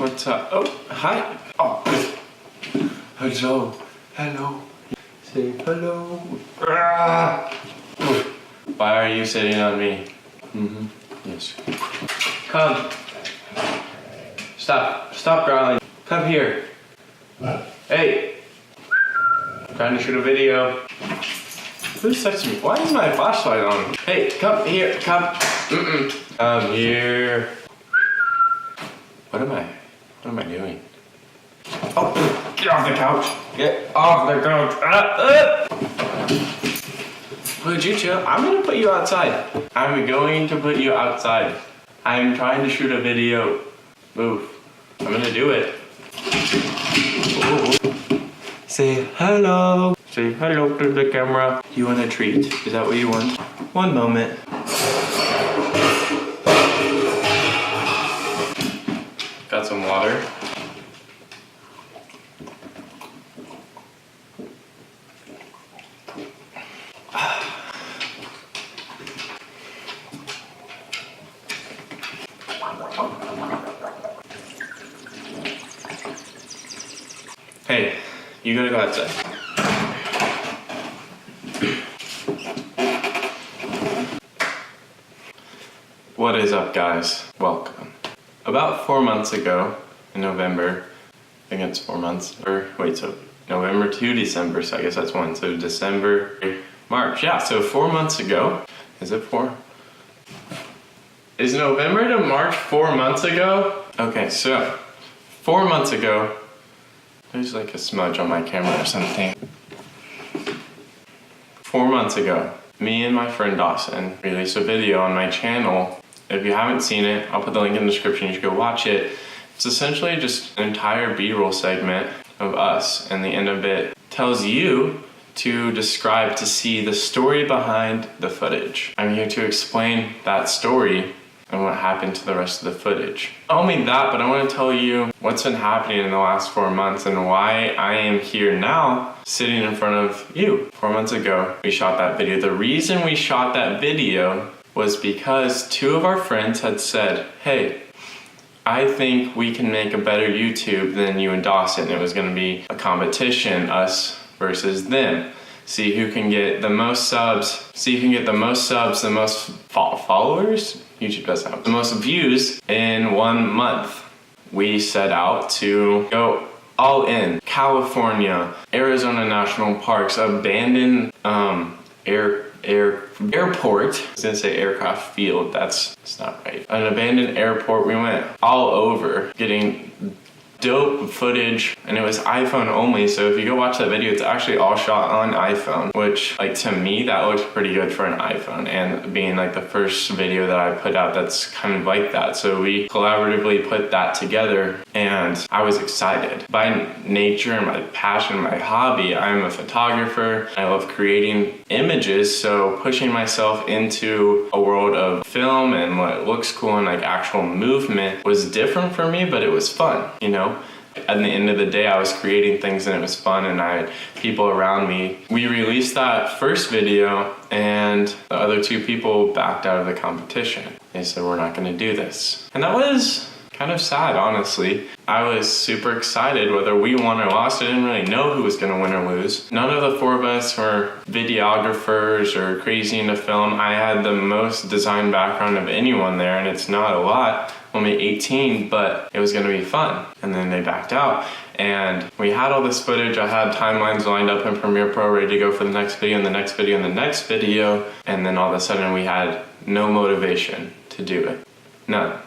what's up? Oh, hi. Oh, hello. Hello. Say hello. Why are you sitting on me? Yes. Come. Stop growling. Come here. Hey. I'm trying to shoot a video. Who's touching me? Why is my flashlight on? Hey, come here. Come. Come here. What am I doing? Oh, get off the couch. Get off the couch. Would you chill? I'm gonna put you outside. I'm going to put you outside. I'm trying to shoot a video. Move. I'm gonna do it. Ooh. Say hello. Say hello to the camera. You want a treat? Is that what you want? One moment. Got some water. Hey, you gotta go outside. What is up, guys? Welcome. About 4 months ago, in November, I think it's 4 months, or wait, so November to December, so I guess that's one. So December, March, yeah, so 4 months ago. Is it 4? Is November to March 4 months ago? Okay, so 4 months ago, there's like a smudge on my camera or something. 4 months ago, me and my friend Dawson released a video on my channel. If you haven't seen it, I'll put the link in the description, you should go watch it. It's essentially just an entire B-roll segment of us, and the end of it tells you to describe, to see the story behind the footage. I'm here to explain that story and what happened to the rest of the footage. Not only that, but I want to tell you what's been happening in the last 4 months and why I am here now sitting in front of you. 4 months ago, we shot that video. The reason we shot that video was because 2 of our friends had said, hey, I think we can make a better YouTube than you and Dawson. It was gonna be a competition, us versus them. See who can get the most subs, the most followers? YouTube does have the most views in 1 month. We set out to go all in. California, Arizona National Parks, abandoned airport. I was gonna say aircraft field, that's not right. An abandoned airport. We went all over getting dope footage, and it was iPhone only, so if you go watch that video, it's actually all shot on iPhone, which, like, to me, that looks pretty good for an iPhone, and being like the first video that I put out that's kind of like that. So we collaboratively put that together, and I was excited. By nature and my passion, my hobby, I'm a photographer. I love creating images, so pushing myself into a world of film and what looks cool and like actual movement was different for me, but it was fun, you know? At the end of the day, I was creating things and it was fun, and I had people around me. We released that first video and the other 2 people backed out of the competition. They said, we're not gonna do this. And that was kind of sad, honestly. I was super excited whether we won or lost. I didn't really know who was gonna win or lose. None of the 4 of us were videographers or crazy into film. I had the most design background of anyone there, and it's not a lot. Only 18, but it was gonna be fun. And then they backed out, and we had all this footage. I had timelines lined up in Premiere Pro ready to go for the next video and the next video and the next video, and then all of a sudden we had no motivation to do it. None.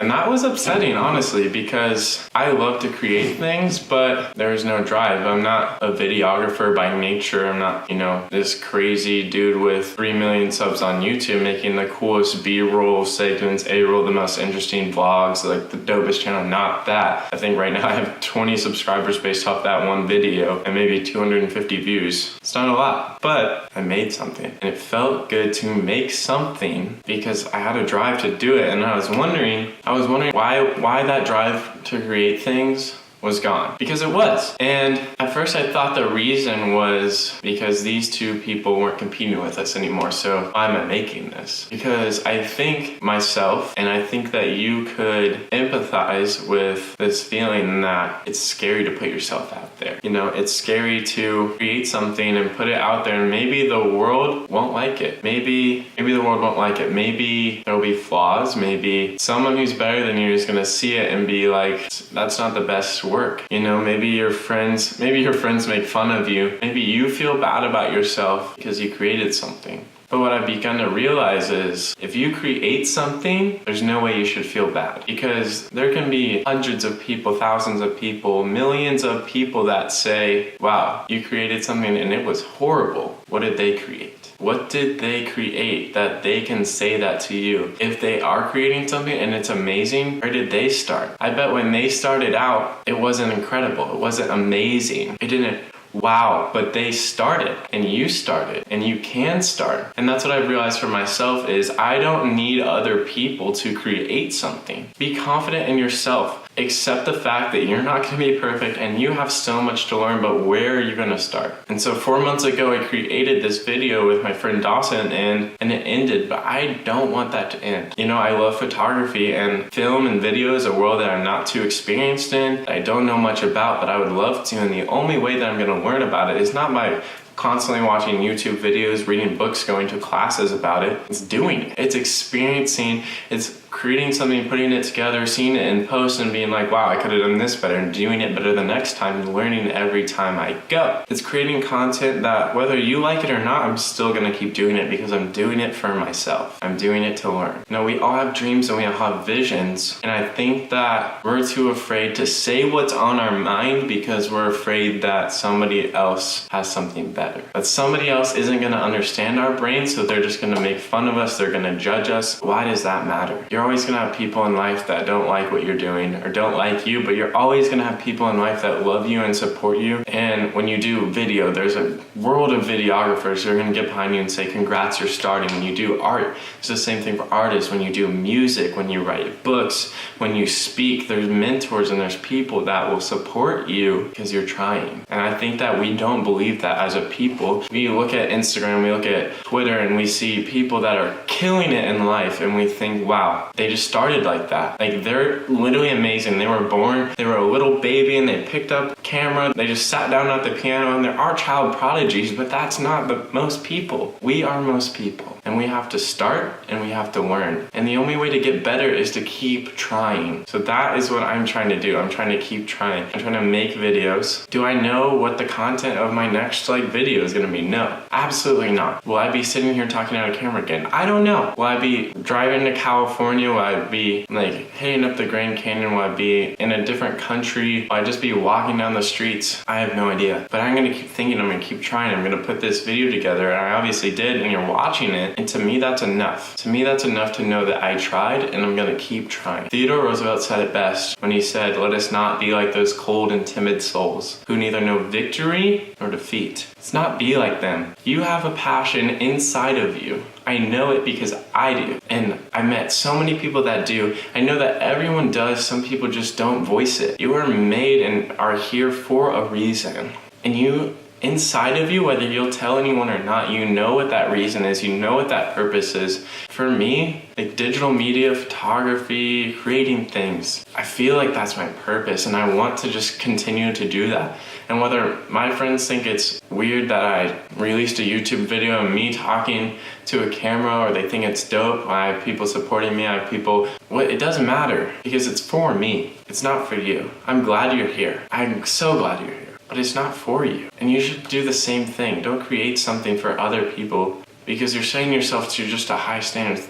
And that was upsetting, honestly, because I love to create things, but there's no drive. I'm not a videographer by nature. I'm not, you know, this crazy dude with 3 million subs on YouTube making the coolest B-roll segments, A-roll, the most interesting vlogs, like the dopest channel. Not that. I think right now I have 20 subscribers based off that one video and maybe 250 views. It's not a lot, but I made something, and it felt good to make something because I had a drive to do it. And I was wondering why that drive to create things was gone, because it was. And at first I thought the reason was because these two people weren't competing with us anymore. So why am I making this? Because I think myself, and I think that you could empathize with this feeling that it's scary to put yourself out there. You know, it's scary to create something and put it out there, and maybe the world won't like it. Maybe the world won't like it. Maybe there'll be flaws. Maybe someone who's better than you is gonna see it and be like, that's not the best work. You know, maybe your friends make fun of you. Maybe you feel bad about yourself because you created something. But what I've begun to realize is if you create something, there's no way you should feel bad, because there can be hundreds of people, thousands of people, millions of people that say, wow, you created something and it was horrible. What did they create? What did they create that they can say that to you? If they are creating something and it's amazing, where did they start? I bet when they started out, it wasn't incredible. It wasn't amazing. It didn't wow, but they started, and you started, and you can start. And that's what I've realized for myself is I don't need other people to create something. Be confident in yourself. Accept the fact that you're not going to be perfect and you have so much to learn, but where are you going to start? And so 4 months ago, I created this video with my friend Dawson and it ended, but I don't want that to end. You know, I love photography, and film and video is a world that I'm not too experienced in, that I don't know much about, but I would love to. And the only way that I'm going to learn about it is not by constantly watching YouTube videos, reading books, going to classes about it. It's doing it. It's experiencing, it's creating something, putting it together, seeing it in post and being like, wow, I could have done this better, and doing it better the next time, and learning every time I go. It's creating content that whether you like it or not, I'm still gonna keep doing it because I'm doing it for myself. I'm doing it to learn. You know, we all have dreams and we all have visions, and I think that we're too afraid to say what's on our mind because we're afraid that somebody else has something better. That somebody else isn't gonna understand our brain, so they're just gonna make fun of us, they're gonna judge us. Why does that matter? You're always gonna have people in life that don't like what you're doing or don't like you, but you're always gonna have people in life that love you and support you. And when you do video, there's a world of videographers who are gonna get behind you and say, congrats, you're starting. When you do art, it's the same thing for artists. When you do music, when you write books, when you speak, there's mentors and there's people that will support you because you're trying. And I think that we don't believe that as a people. We look at Instagram, we look at Twitter, and we see people that are killing it in life, and we think, wow, they just started like that. Like, they're literally amazing. They were born, they were a little baby, and they picked up a camera, they just sat down at the piano, and there are child prodigies, but that's not most people. We are most people, and we have to start and we have to learn. And the only way to get better is to keep trying. So that is what I'm trying to do. I'm trying to keep trying. I'm trying to make videos. Do I know what the content of my next video is gonna be? No, absolutely not. Will I be sitting here talking out of camera again? I don't know. Will I be driving to California? Will I be hitting up the Grand Canyon? Will I be in a different country? Will I just be walking down the streets? I have no idea. But I'm gonna keep thinking, I'm gonna keep trying, I'm gonna put this video together, and I obviously did, and you're watching it, and to me that's enough. To me that's enough to know that I tried, and I'm gonna keep trying. Theodore Roosevelt said it best when he said, let us not be like those cold and timid souls who neither know victory nor defeat. Let's not be like them. You have a passion inside of you. I know it because I do. And I met so many people that do. I know that everyone does. Some people just don't voice it. You are made and are here for a reason. And you, inside of you, whether you'll tell anyone or not, you know what that reason is. You know what that purpose is. For me, like digital media, photography, creating things, I feel like that's my purpose, and I want to just continue to do that. And whether my friends think it's weird that I released a YouTube video of me talking to a camera, or they think it's dope, I have people supporting me, I have people, it doesn't matter, because it's for me. It's not for you. I'm glad you're here. I'm so glad you're here. But it's not for you. And you should do the same thing. Don't create something for other people because you're setting yourself to just a high standard.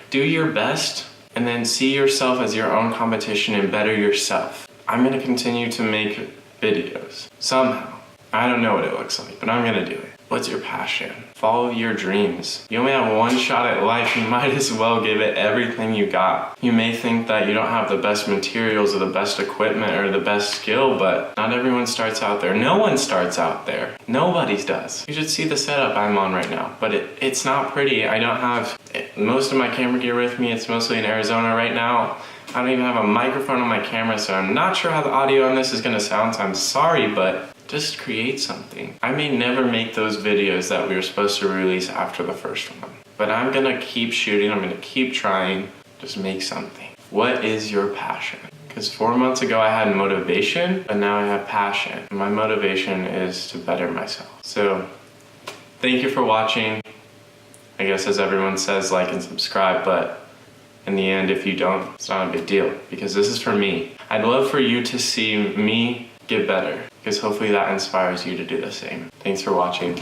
Do your best and then see yourself as your own competition and better yourself. I'm gonna continue to make videos somehow. I don't know what it looks like, but I'm gonna do it. What's your passion? Follow your dreams. You only have one shot at life. You might as well give it everything you got. You may think that you don't have the best materials or the best equipment or the best skill, but not everyone starts out there. No one starts out there. Nobody does. You should see the setup I'm on right now, but it's not pretty. I don't have most of my camera gear with me. It's mostly in Arizona right now. I don't even have a microphone on my camera, so I'm not sure how the audio on this is gonna sound, so I'm sorry, but just create something. I may never make those videos that we were supposed to release after the first one, but I'm gonna keep shooting, I'm gonna keep trying, just make something. What is your passion? Because 4 months ago I had motivation, but now I have passion. My motivation is to better myself. So thank you for watching. I guess as everyone says, like and subscribe, but in the end, if you don't, it's not a big deal because this is for me. I'd love for you to see me get better because hopefully that inspires you to do the same. Thanks for watching.